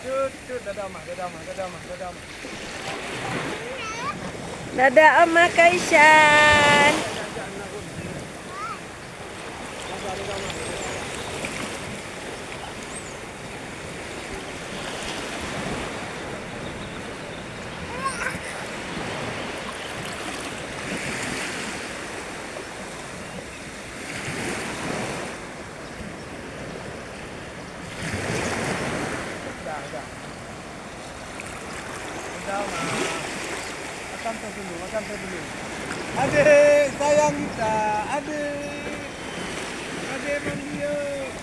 Dadah mah, dadah mah, dadah mah, dadah mah. Dadah Oma Kaishan. Dadah mah. Makan teh dulu, makan teh dulu. Adik, sayang kita, adik. Adik manggil.